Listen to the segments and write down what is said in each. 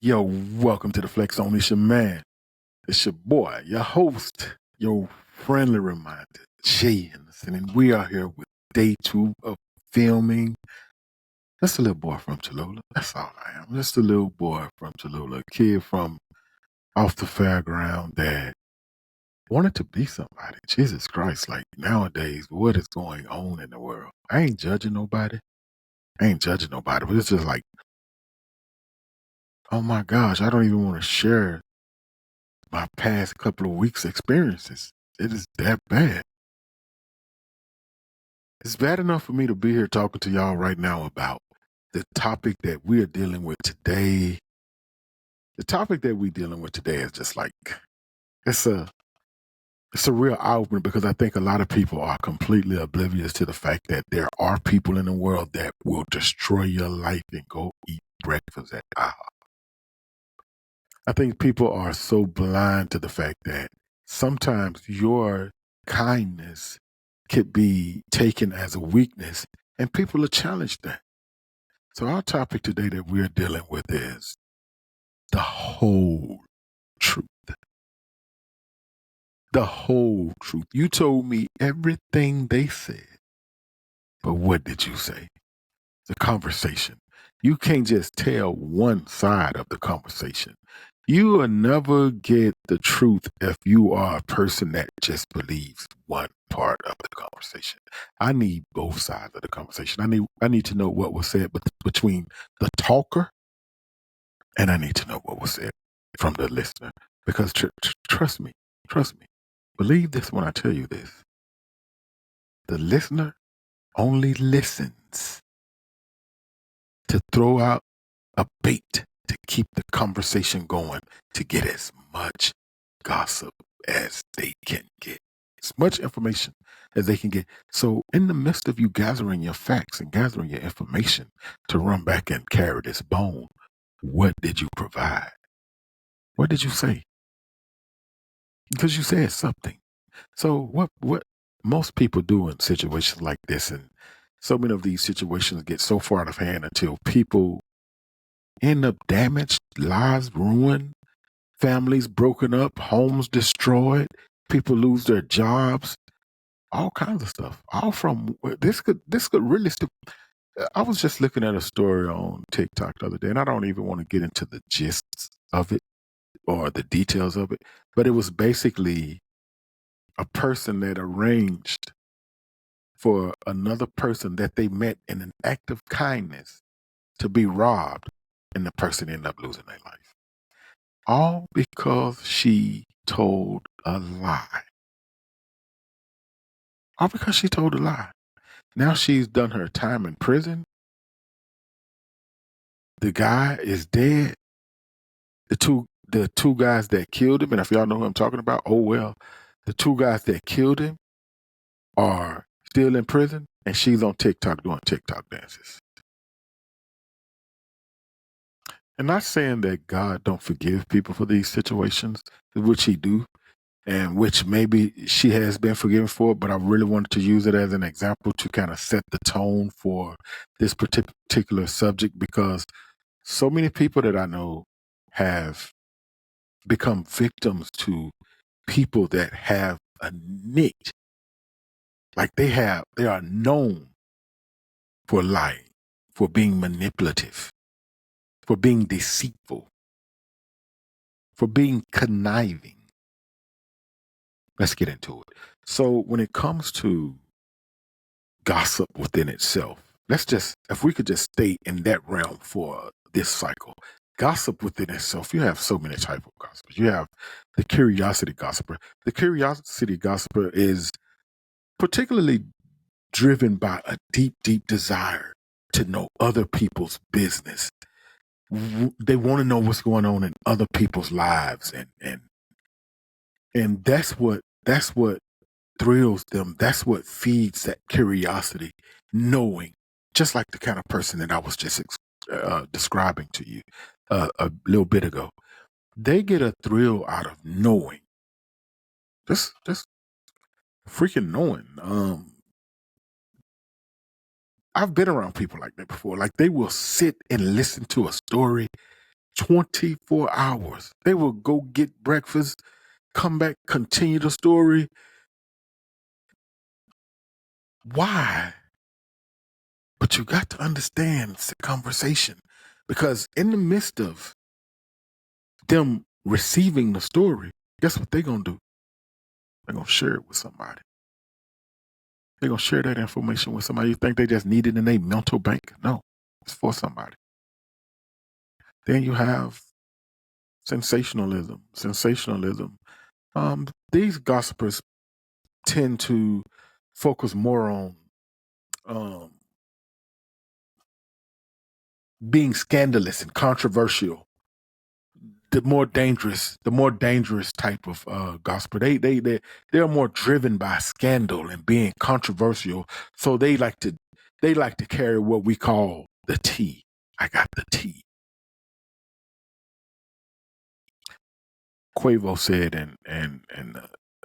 Yo, welcome to the Flex Zone. It's your man. It's your boy, your host, your friendly reminder, Jay Henderson. And we are here with day 2 of filming. Just a little boy from Tallulah. That's all I am. Just a little boy from Tallulah, a kid from off the fairground that wanted to be somebody. Jesus Christ, like nowadays, what is going on in the world? I ain't judging nobody. But it's just like, oh my gosh, I don't even want to share my past couple of weeks' experiences. It is that bad. It's bad enough for me to be here talking to y'all right now about the topic that we're dealing with today. The topic that we're dealing with today is just like it's a real eye opener because I think a lot of people are completely oblivious to the fact that there are people in the world that will destroy your life and go eat breakfast at IHOP. I think people are so blind to the fact that sometimes your kindness could be taken as a weakness and people will challenge that. So our topic today that we're dealing with is the whole truth. The whole truth. You told me everything they said, but what did you say? The conversation. You can't just tell one side of the conversation. You will never get the truth if you are a person that just believes one part of the conversation. I need both sides of the conversation. I need to know what was said between the talker, and I need to know what was said from the listener. Because trust me, believe this when I tell you this. The listener only listens to throw out a bait to keep the conversation going, to get as much gossip as they can get, as much information as they can get. So in the midst of you gathering your facts and gathering your information to run back and carry this bone, what did you provide? What did you say? Because you said something. So what most people do in situations like this, and so many of these situations get so far out of hand until people end up damaged, lives ruined, families broken up, homes destroyed, people lose their jobs, all kinds of stuff. All from this could really. I was just looking at a story on TikTok the other day, and I don't even want to get into the gist of it or the details of it, but it was basically a person that arranged for another person that they met in an act of kindness to be robbed, and the person ended up losing their life. All because she told a lie. All because she told a lie. Now she's done her time in prison. The guy is dead. The two guys that killed him, and if y'all know who I'm talking about, oh well, the two guys that killed him are still in prison, and she's on TikTok doing TikTok dances. And not saying that God don't forgive people for these situations, which he do, and which maybe she has been forgiven for, but I really wanted to use it as an example to kind of set the tone for this particular subject, because so many people that I know have become victims to people that have a niche. Like they are known for lying, for being manipulative, for being deceitful, for being conniving. Let's get into it. So when it comes to gossip within itself, if we could just stay in that realm for this cycle. Gossip within itself, you have so many types of gossipers. You have the curiosity gossiper. The curiosity gossiper is particularly driven by a deep, deep desire to know other people's business. They want to know what's going on in other people's lives, and that's what thrills them. That's what feeds that curiosity, knowing, just like the kind of person that I was just describing to you a little bit ago. They get a thrill out of knowing, just freaking knowing. I've been around people like that before. Like they will sit and listen to a story 24 hours. They will go get breakfast, come back, continue the story. Why? But you got to understand it's a conversation, because in the midst of them receiving the story, guess what they're going to do? They're going to share it with somebody. They're going to share that information with somebody. You think they just need it in their mental bank? No, it's for somebody. Then you have sensationalism. These gossipers tend to focus more on um, being scandalous and controversial. The more dangerous type of gospel. They're more driven by scandal and being controversial. So they like to carry what we call the tea. I got the tea. Quavo said in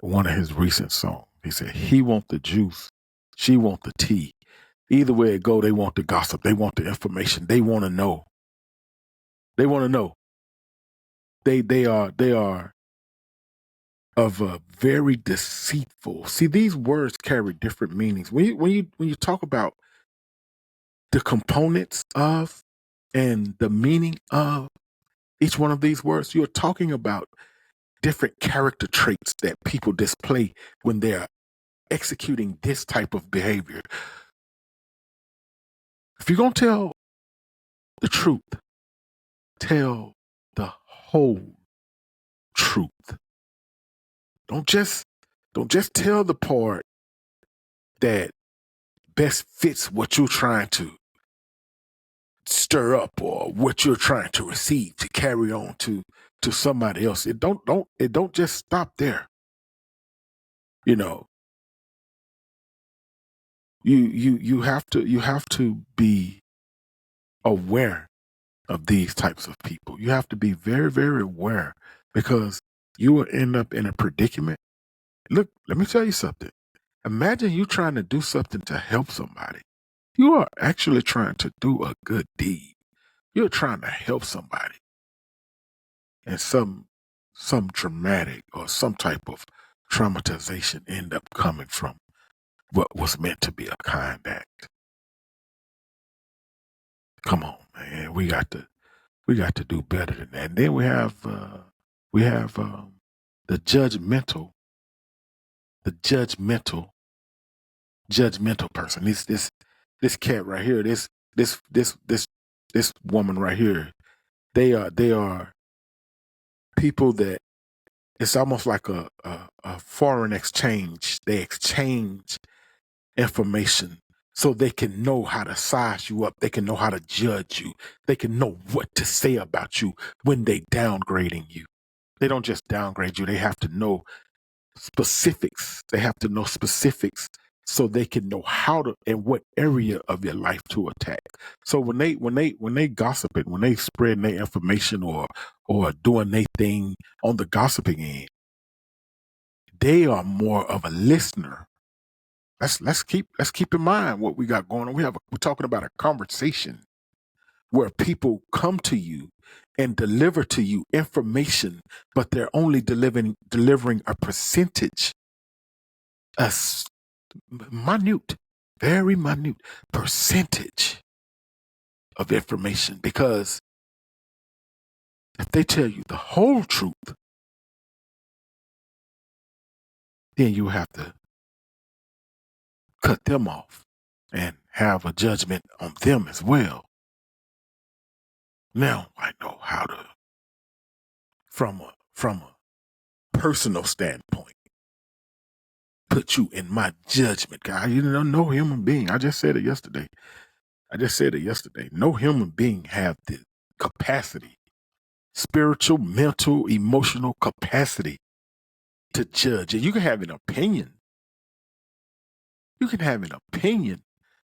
one of his recent songs, he said he want the juice, she want the tea. Either way it go, they want the gossip, they want the information, they want to know. They want to know. They are of a very deceitful. See, these words carry different meanings. When you talk about the components of and the meaning of each one of these words, you're talking about different character traits that people display when they're executing this type of behavior. If you're going to tell the truth, tell the whole truth. Don't just tell the part that best fits what you're trying to stir up or what you're trying to receive to carry on to somebody else. It don't just stop there. You know, you have to be aware of these types of people. You have to be very, very aware, because you will end up in a predicament. Look, let me tell you something. Imagine you trying to do something to help somebody. You are actually trying to do a good deed. You're trying to help somebody. And some dramatic or some type of traumatization end up coming from what was meant to be a kind act. Come on, man. We got to do better than that. And then we have the judgmental person. This cat right here, this woman right here. They are people that it's almost like a foreign exchange. They exchange information so they can know how to size you up. They can know how to judge you. They can know what to say about you when they downgrading you. They don't just downgrade you. They have to know specifics. They have to know specifics so they can know how to and what area of your life to attack. So when they gossiping, when they spreading their information or doing their thing on the gossiping end, they are more of a listener. Let's keep in mind what we got going on. We're talking about a conversation where people come to you and deliver to you information, but they're only delivering a percentage, minute, very minute percentage of information. Because if they tell you the whole truth, then you have to cut them off and have a judgment on them as well. Now I know how to, from a personal standpoint, put you in my judgment, guy. You know, no human being. I just said it yesterday. No human being have the capacity, spiritual, mental, emotional capacity to judge. And you can have an opinion.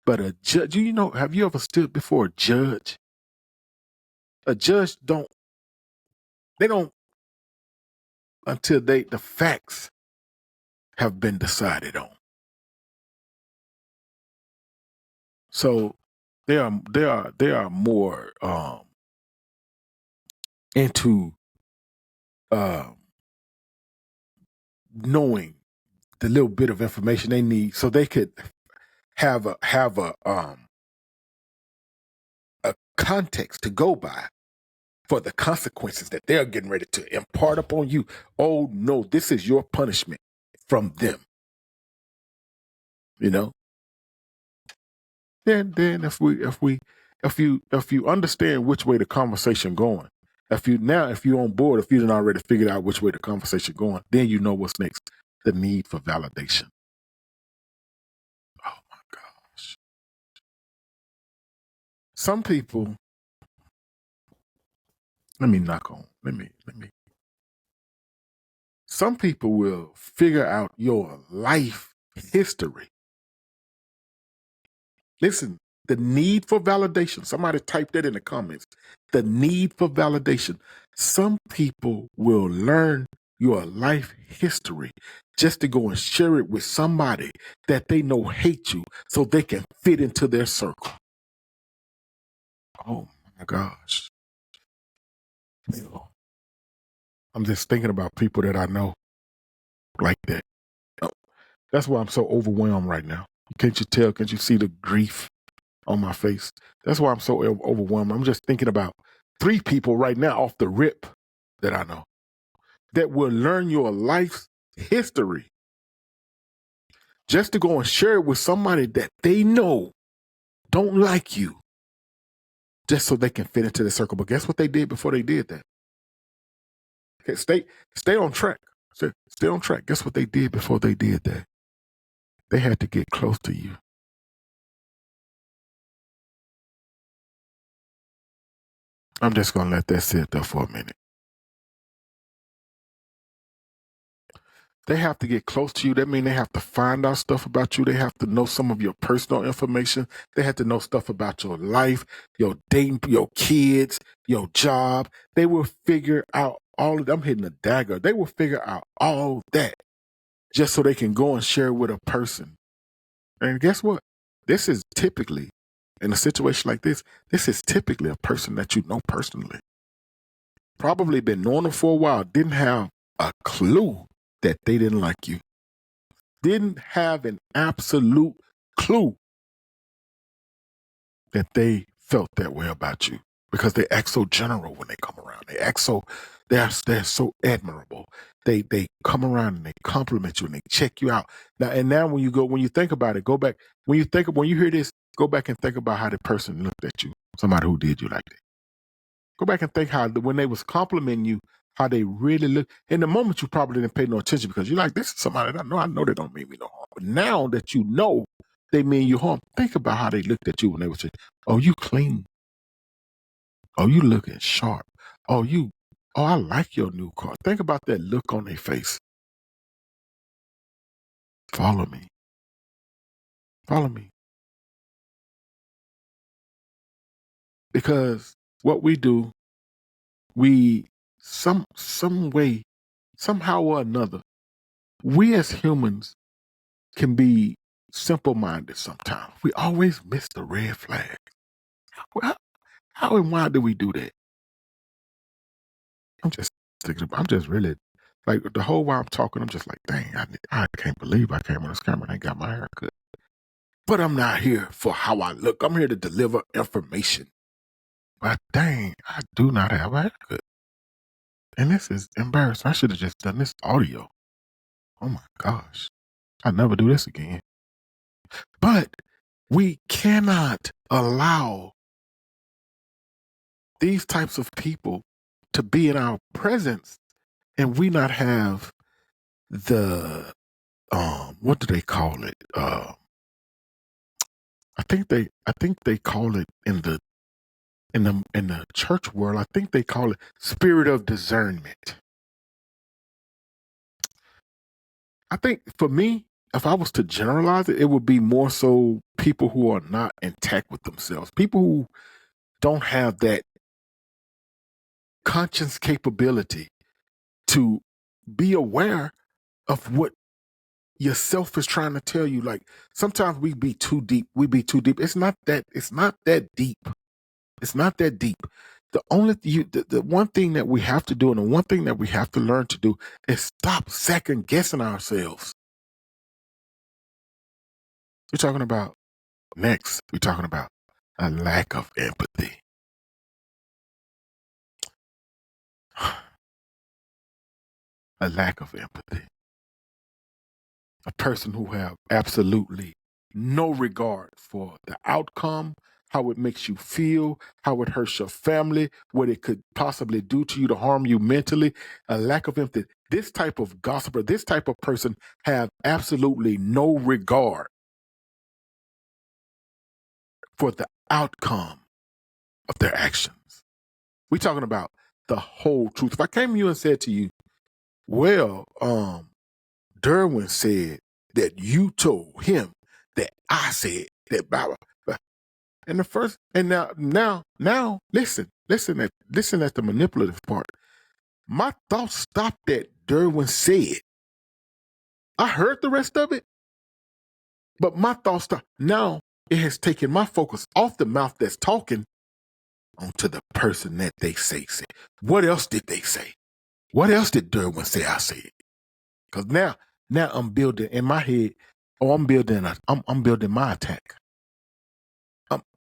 But a judge, have you ever stood before a judge? A judge they don't until the facts have been decided on. So they are more into knowing the little bit of information they need so they could have a context to go by for the consequences that they're getting ready to impart upon you. Oh no, this is your punishment from them. You know? Then if you understand which way the conversation going, if you're on board, if you didn't already figured out which way the conversation going, then you know what's next. The need for validation. Oh my gosh. Some people, some people will figure out your life history. Listen, the need for validation. Somebody type that in the comments. The need for validation. Some people will learn your life history just to go and share it with somebody that they know hate you so they can fit into their circle. Oh my gosh. I'm just thinking about people that I know like that. That's why I'm so overwhelmed right now. Can't you tell? Can't you see the grief on my face? That's why I'm so overwhelmed. I'm just thinking about 3 people right now off the rip that I know that will learn your life's history just to go and share it with somebody that they know don't like you, just so they can fit into the circle. But guess what they did before they did that? Okay, stay on track. Stay on track. Guess what they did before they did that? They had to get close to you. I'm just going to let that sit there for a minute. They have to get close to you. That means they have to find out stuff about you. They have to know some of your personal information. They have to know stuff about your life, your dating, your kids, your job. They will figure out all of them. I'm hitting a dagger. They will figure out all that just so they can go and share with a person. And guess what? This is typically, in a situation like this is typically a person that you know personally. Probably been knowing them for a while, didn't have a clue that they didn't like you. Didn't have an absolute clue that they felt that way about you because they act so general when they come around. They act so, they're so admirable. They come around and they compliment you and they check you out. Now when you think about it, go back. When you hear this, go back and think about how the person looked at you, somebody who did you like that. Go back and think how when they was complimenting you, how they really look. In the moment, you probably didn't pay no attention because you're like, this is somebody that I know they don't mean me no harm. But now that you know they mean you harm, think about how they looked at you when they were saying, oh, you clean. Oh, you looking sharp. Oh, I like your new car. Think about that look on their face. Follow me. Follow me. Because what we do, some way, somehow or another, we as humans can be simple-minded sometimes. We always miss the red flag. How and why do we do that? I'm just really, like, the whole while I'm talking, I'm just like, dang, I can't believe I came on this camera and I got my hair cut. But I'm not here for how I look. I'm here to deliver information. But dang, I do not have a haircut. And this is embarrassing. I should have just done this audio. Oh my gosh. I'll never do this again. But we cannot allow these types of people to be in our presence and we not have the what do they call it? I think they call it in the church world, I think they call it spirit of discernment. I think for me, if I was to generalize it, it would be more so people who are not intact with themselves, people who don't have that conscious capability to be aware of what yourself is trying to tell you. Like, sometimes we be too deep. It's not that deep. It's not that deep. The one thing that we have to do, and the one thing that we have to learn to do, is stop second guessing ourselves. We're talking about next. We're talking about a lack of empathy. A lack of empathy. A person who have absolutely no regard for the outcome, how it makes you feel, how it hurts your family, what it could possibly do to you to harm you mentally. A lack of empathy. This type of gossiper, this type of person have absolutely no regard for the outcome of their actions. We're talking about the whole truth. If I came to you and said to you, well, Derwin said that you told him that I said that blah, blah, blah. And the first, and now, listen at the manipulative part. My thoughts stopped at Derwin said. I heard the rest of it, but my thoughts stopped. Now it has taken my focus off the mouth that's talking onto the person that they say said. What else did they say? What else did Derwin say I said? Because now I'm building in my head. Oh, I'm building my attack.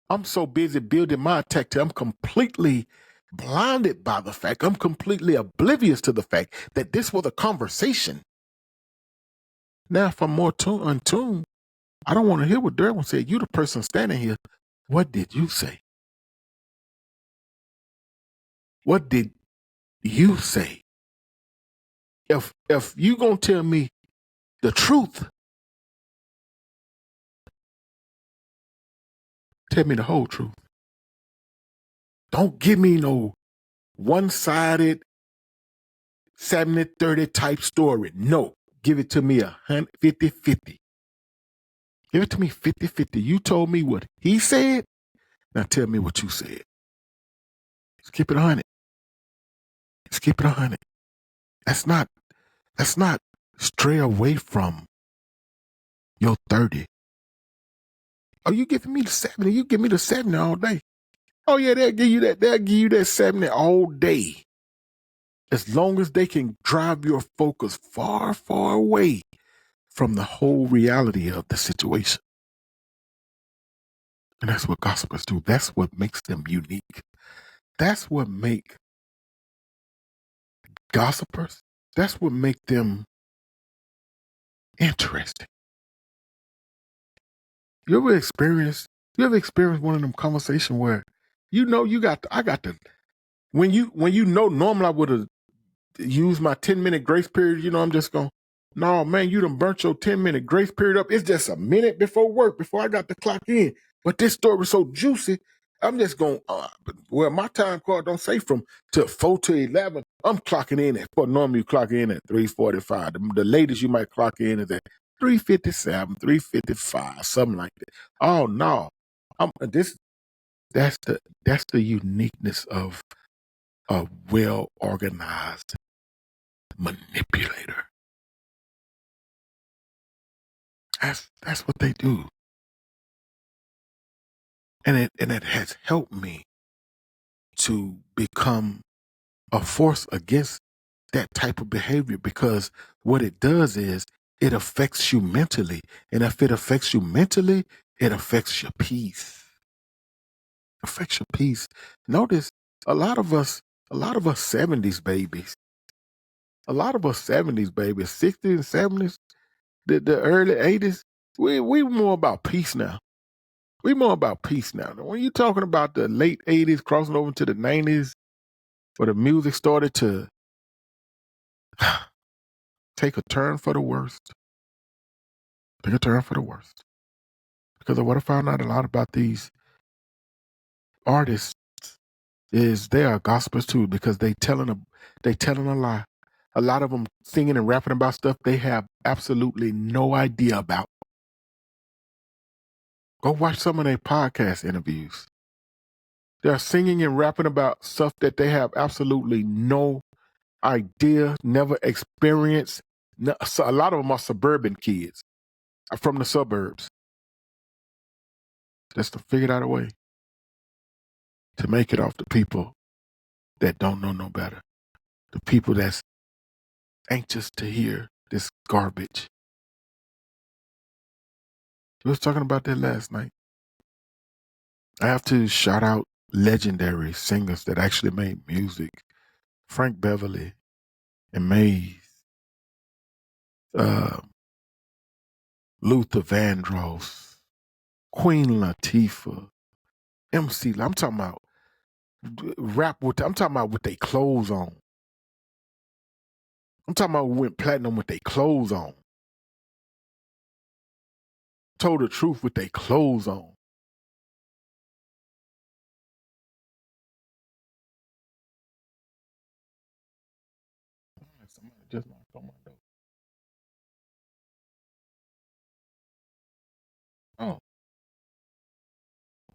I'm so busy building my attack till I'm completely blinded by the fact. I'm completely oblivious to the fact that this was a conversation. Now, if I'm more untuned, I don't want to hear what Derwin said. You the person standing here. What did you say? What did you say? If you gonna tell me the truth, tell me the whole truth. Don't give me no one-sided 70-30 type story. No, give it to me 50-50. Give it to me 50-50. You told me what he said. Now tell me what you said. Let's keep it 100. Let's keep it 100. That's not stray away from your 30. Oh, you giving me the 70. You give me the 70 all day. Oh yeah, they'll give you that 70 all day. As long as they can drive your focus far, far away from the whole reality of the situation. And that's what gossipers do. That's what makes them unique. That's what make gossipers, that's what make them interesting. You ever experienced one of them conversations where I got to when you normally I would have used my 10-minute grace period, I'm just going, no man, you done burnt your 10-minute grace period up. It's just a minute before work, before I got to clock in. But this story was so juicy, I'm just going, well, my time card don't say from to 4 to 11. I'm clocking in at, for normally you clock in at 3:45. The latest you might clock in is at 3:57, 3:55, something like that. Oh no, that's the uniqueness of a well organized manipulator. That's what they do, and it has helped me to become a force against that type of behavior, because what it does is it affects you mentally, and if it affects you mentally, it affects your peace. Affects your peace. Notice a lot of us 70s babies, 60s and 70s, the early 80s, we more about peace now. We more about peace now. When you're talking about the late 80s crossing over to the 90s, where the music started to take a turn for the worst. Take a turn for the worst. Because of what I found out a lot about these artists is they are gospels too, because they telling a lie. A lot of them singing and rapping about stuff they have absolutely no idea about. Go watch some of their podcast interviews. They're singing and rapping about stuff that they have absolutely no idea, never experienced. So a lot of them are suburban kids from the suburbs. Just to figure out a way to make it off the people that don't know no better, the people that's anxious to hear this garbage. We was talking about that last night. I have to shout out legendary singers that actually made music. Frank Beverly and Maze, uh, Luther Vandross, Queen Latifah, MC. I'm talking about rap with. I'm talking about with their clothes on. I'm talking about who went platinum with their clothes on. Told the truth with their clothes on. Somebody just knocked on my door. Oh,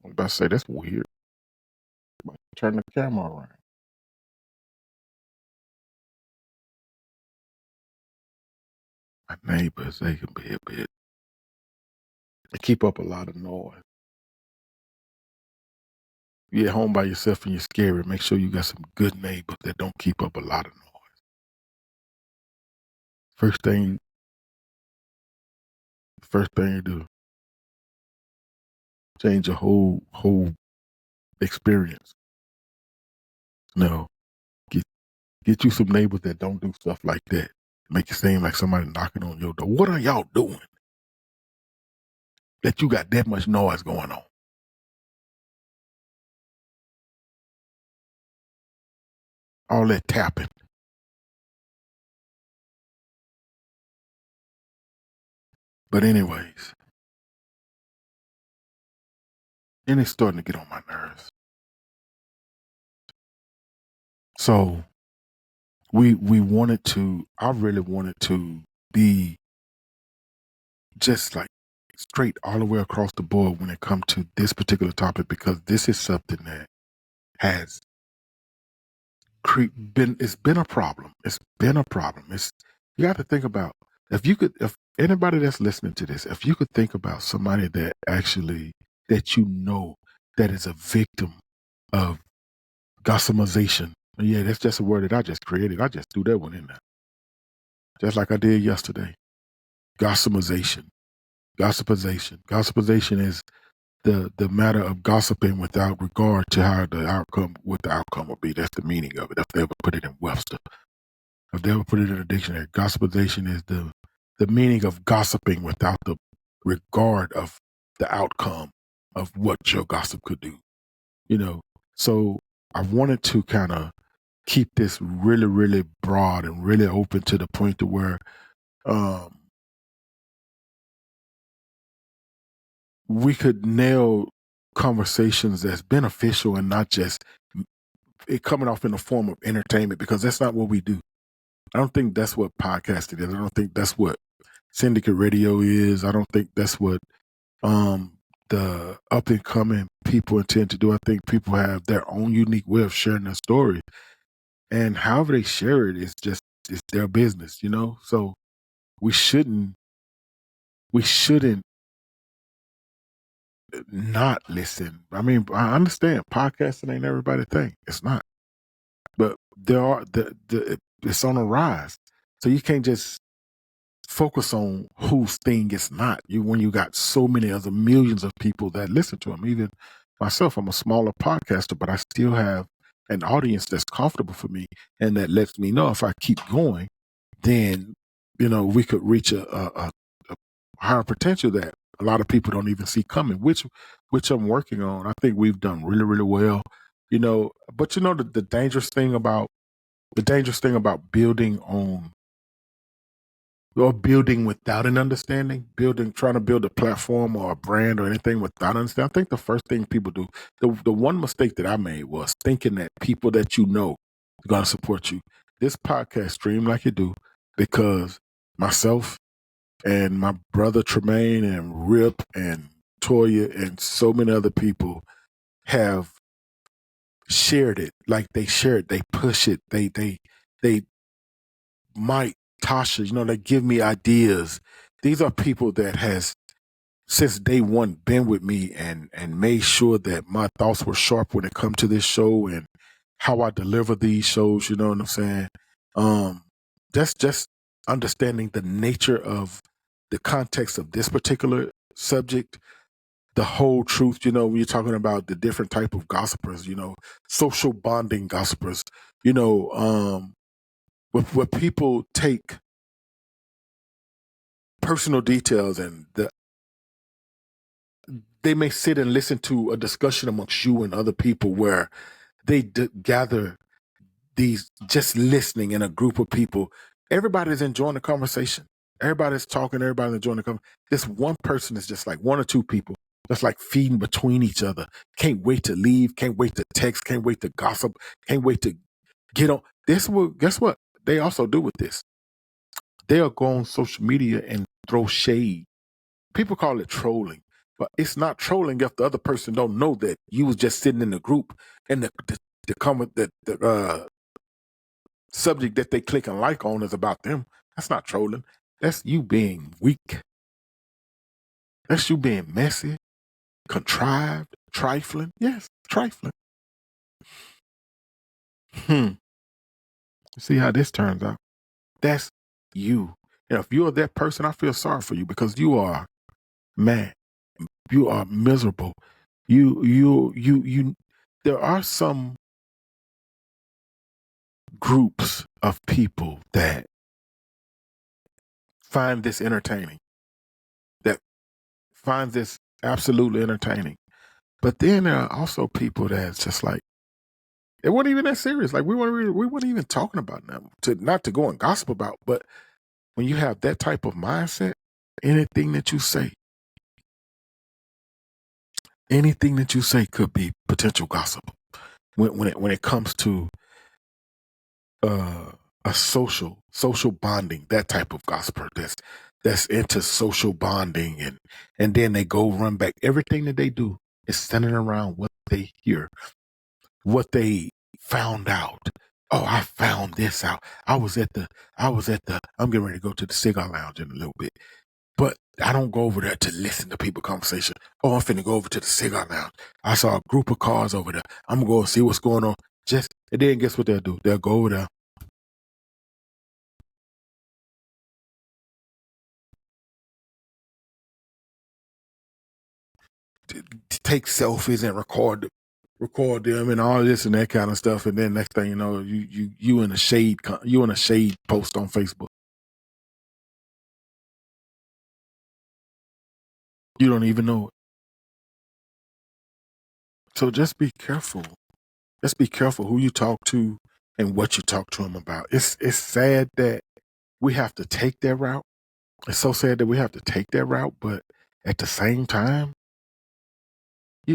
I was about to say that's weird. About to turn the camera around. My neighbors, they can be a bit. They keep up a lot of noise. You get home by yourself and you're scary. Make sure you got some good neighbors that don't keep up a lot of noise. First thing you do, change your whole experience. No, get you some neighbors that don't do stuff like that. Make it seem like somebody knocking on your door. What are y'all doing? That you got that much noise going on. All that tapping. But anyways, and it's starting to get on my nerves. So I really wanted to be just like straight all the way across the board when it comes to this particular topic, because this is something that has it's been a problem. It's been a problem. You got to think about, if anybody that's listening to this, if you could think about somebody that actually, that that is a victim of gossipization. Yeah, that's just a word that I just created. I just threw that one in there. Just like I did yesterday. Gossipization. Gossipization. Gossipization is the matter of gossiping without regard to what the outcome will be. That's the meaning of it. If they ever put it in Webster. If they ever put it in a dictionary, gossipization is the meaning of gossiping without the regard of the outcome of what your gossip could do. So I wanted to kind of keep this really, really broad and really open to the point to where we could nail conversations that's beneficial and not just it coming off in the form of entertainment, because that's not what we do. I don't think that's what podcasting is. I don't think that's what syndicate radio is. I don't think that's what the up and coming people intend to do. I think people have their own unique way of sharing their story, and however they share it is just it's their business, So we shouldn't not listen. I mean, I understand podcasting ain't everybody's thing. It's not, but it's on a rise, so you can't just focus on whose thing it's not. When you got so many other millions of people that listen to them. Even myself, I'm a smaller podcaster, but I still have an audience that's comfortable for me, and that lets me know if I keep going, then we could reach a higher potential that a lot of people don't even see coming, which I'm working on. I think we've done really, really well, but the dangerous thing about building on or building without an understanding, trying to build a platform or a brand or anything without understanding. I think the first thing people do, the one mistake that I made was thinking that people that are going to support you. This podcast streamed like it do because myself and my brother Tremaine and Rip and Toya and so many other people have shared it. Like they share it, they push it, they Mike, Tasha, they give me ideas. These are people that has since day one been with me and made sure that my thoughts were sharp when it come to this show, and how I deliver these shows. You know what I'm saying? That's just understanding the nature of the context of this particular subject, the whole truth. You know, when you're talking about the different type of gossipers, you know, social bonding gossipers, you know, where people take personal details and they may sit and listen to a discussion amongst you and other people where they gather these, just listening in a group of people. Everybody's enjoying the conversation. Everybody's talking. Everybody's enjoying the conversation. This one person is just like one or two people that's like feeding between each other. Can't wait to leave. Can't wait to text. Can't wait to gossip. Can't wait to get on. This will, guess what? They also do with this. They'll go on social media and throw shade. People call it trolling, but it's not trolling if the other person don't know that you was just sitting in the group and the comment that the subject that they click and like on is about them. That's not trolling. That's you being weak. That's you being messy, contrived, trifling. Yes, trifling. See how this turns out. That's you. And if you're that person, I feel sorry for you because you are mad. You are miserable. You. There are some groups of people that find this entertaining, that find this absolutely entertaining. But then there are also people that's just like, it wasn't even that serious. Like we weren't even talking about them not to go and gossip about. But when you have that type of mindset, anything that you say, could be potential gossip. When it comes to a social bonding, that type of gossiper that's into social bonding, and then they go run back. Everything that they do is centered around what they hear, what they found out. Oh, I found this out. I'm getting ready to go to the cigar lounge in a little bit. But I don't go over there to listen to people conversation. Oh, I'm finna go over to the cigar lounge. I saw a group of cars over there. I'm gonna go and see what's going on. And then guess what they'll do? They'll go over there, take selfies and record them and all this and that kind of stuff. And then next thing you know, you in a shade post on Facebook. You don't even know it. So just be careful. Just be careful who you talk to and what you talk to them about. It's sad that we have to take that route. It's so sad that we have to take that route, but at the same time,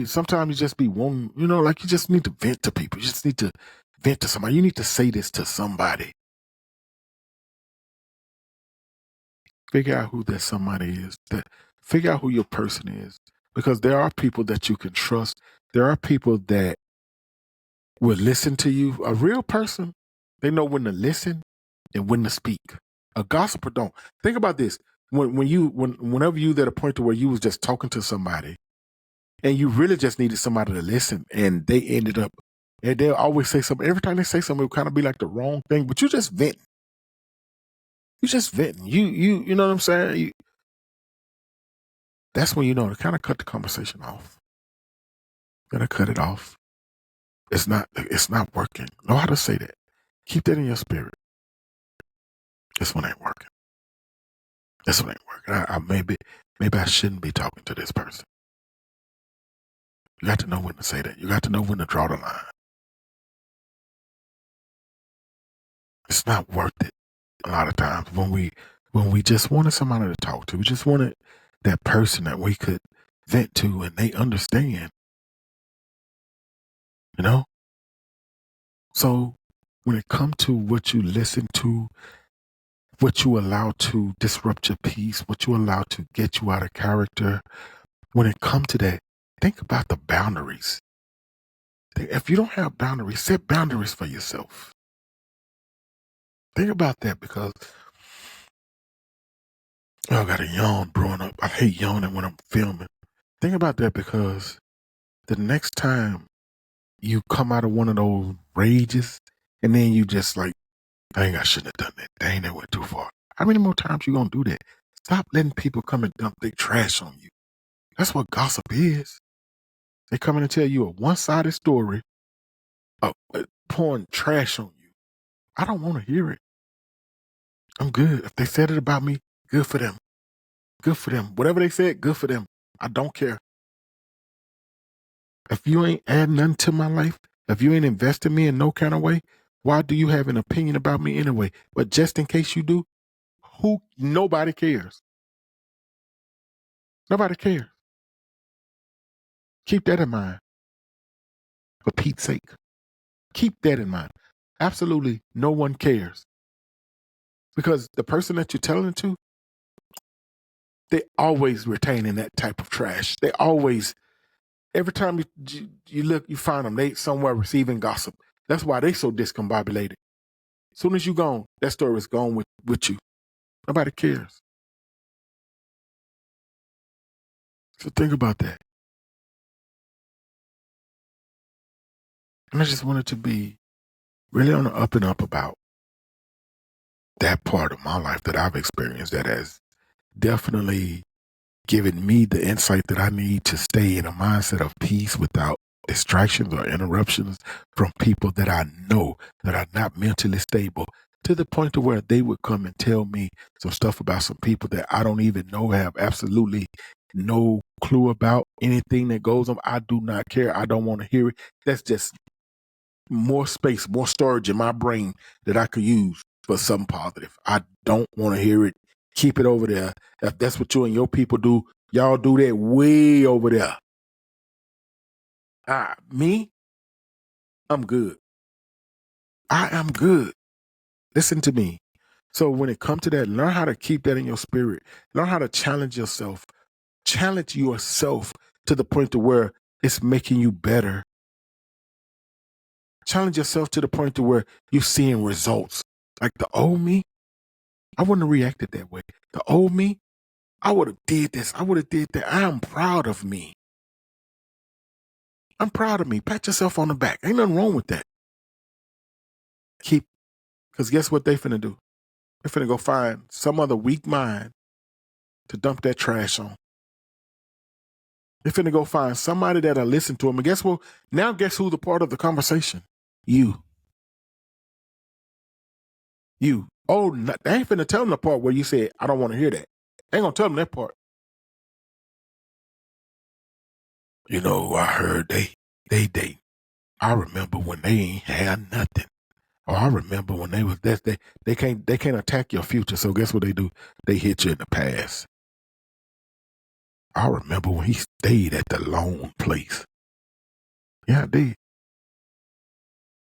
sometimes you just be wanting, like you just need to vent to people. You just need to vent to somebody. You need to say this to somebody. Figure out who that somebody is. Figure out who your person is. Because there are people that you can trust. There are people that will listen to you. A real person, they know when to listen and when to speak. A gossiper don't. Think about this. Whenever you at a point to where you was just talking to somebody and you really just needed somebody to listen, and they ended up, and they'll always say something. Every time they say something, it will kind of be like the wrong thing, but you just venting. You just venting. You know what I'm saying? That's when you know to kind of cut the conversation off. Gotta cut it off. It's not working. Know how to say that. Keep that in your spirit. This one ain't working. This one ain't working. Maybe I shouldn't be talking to this person. You got to know when to say that. You got to know when to draw the line. It's not worth it. A lot of times when we just wanted somebody to talk to, we just wanted that person that we could vent to and they understand. You know? So when it comes to what you listen to, what you allow to disrupt your peace, what you allow to get you out of character, when it comes to that, think about the boundaries. If you don't have boundaries, set boundaries for yourself. Think about that because I got a yawn brewing up. I hate yawning when I'm filming. Think about that because the next time you come out of one of those rages, and then you just like, dang, I shouldn't have done that. Dang, that went too far. How many more times you gonna do that? Stop letting people come and dump their trash on you. That's what gossip is. They come in and tell you a one-sided story of pouring trash on you. I don't want to hear it. I'm good. If they said it about me, good for them. Good for them. Whatever they said, good for them. I don't care. If you ain't adding nothing to my life, if you ain't investing me in no kind of way, why do you have an opinion about me anyway? But just in case you do, nobody cares. Nobody cares. Keep that in mind. For Pete's sake. Keep that in mind. Absolutely no one cares. Because the person that you're telling it to, they always retaining that type of trash. They always, every time you look, you find them, they somewhere receiving gossip. That's why they so discombobulated. As soon as you gone, that story is gone with you. Nobody cares. So think about that. And I just wanted to be really on the up and up about that part of my life that I've experienced that has definitely given me the insight that I need to stay in a mindset of peace without distractions or interruptions from people that I know that are not mentally stable, to the point to where they would come and tell me some stuff about some people that I don't even know, have absolutely no clue about anything that goes on. I do not care. I don't want to hear it. That's just more space, more storage in my brain that I could use for something positive. I don't want to hear it. Keep it over there. If that's what you and your people do, y'all do that way over there. Me, I'm good. I am good. Listen to me. So when it comes to that, learn how to keep that in your spirit. Learn how to challenge yourself. Challenge yourself to the point to where it's making you better. Challenge yourself to the point to where you're seeing results. Like the old me, I wouldn't have reacted that way. The old me, I would have did this. I would have did that. I am proud of me. I'm proud of me. Pat yourself on the back. Ain't nothing wrong with that. Because guess what they finna do? They finna go find some other weak mind to dump that trash on. They finna go find somebody that'll listen to them. And guess what? Now guess who's the part of the conversation? You. You. Oh, they ain't finna tell them the part where you said, I don't want to hear that. They ain't gonna tell them that part. You know, I heard they date. I remember when they ain't had nothing. Or I remember when they was that they can't attack your future. So guess what they do? They hit you in the past. I remember when he stayed at the lone place. Yeah, I did.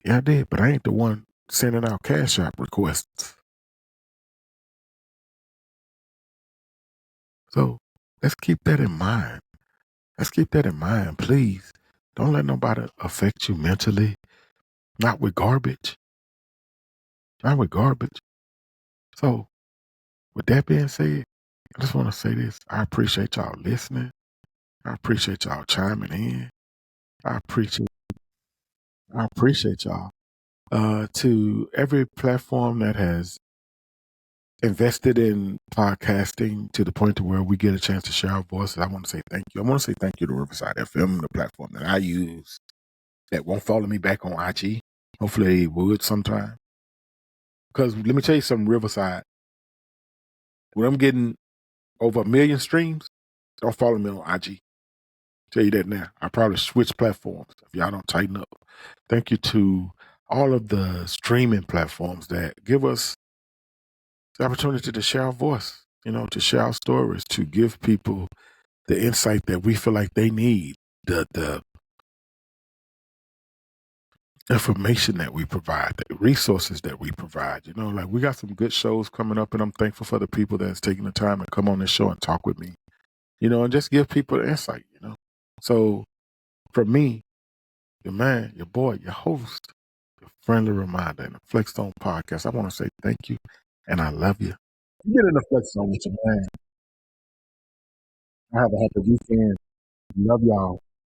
Yeah, I did. But I ain't the one sending out cash app requests. So let's keep that in mind. Let's keep that in mind, please. Don't let nobody affect you mentally. Not with garbage. Not with garbage. So with that being said, I just want to say this. I appreciate y'all listening. I appreciate y'all chiming in. I appreciate y'all. To every platform that has invested in podcasting to the point to where we get a chance to share our voices, I want to say thank you. I want to say thank you to Riverside FM, the platform that I use that won't follow me back on IG. Hopefully they would sometime. Because let me tell you something, Riverside. When I'm getting over 1 million streams, don't follow me on IG. Tell you that now. I probably switch platforms if y'all don't tighten up. Thank you to all of the streaming platforms that give us the opportunity to share our voice, to share our stories, to give people the insight that we feel like they need, the information that we provide, the resources that we provide. Like we got some good shows coming up, and I'm thankful for the people that's taking the time to come on this show and talk with me, and just give people the insight, So for me, your man, your boy, your host, your friendly reminder in the FLEXXXZONE podcast, I want to say thank you and I love you. Get in the FLEXXXZONE with your man. I have a happy weekend. Love y'all.